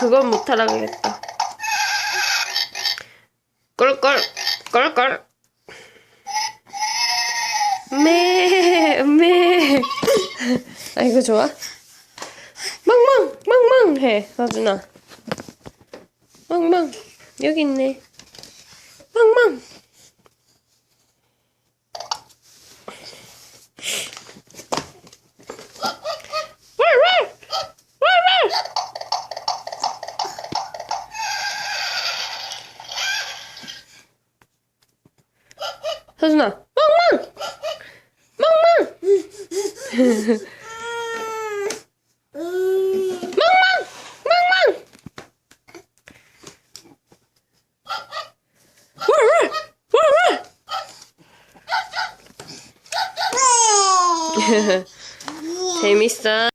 그건 못하라 그랬다. 꿀꿀 꿀꿀 매 아이고 좋아. 멍멍 멍멍 해 서준아. 멍멍 여기 있네. 멍멍. 서준아 멍멍 멍멍 멍멍 재밌어.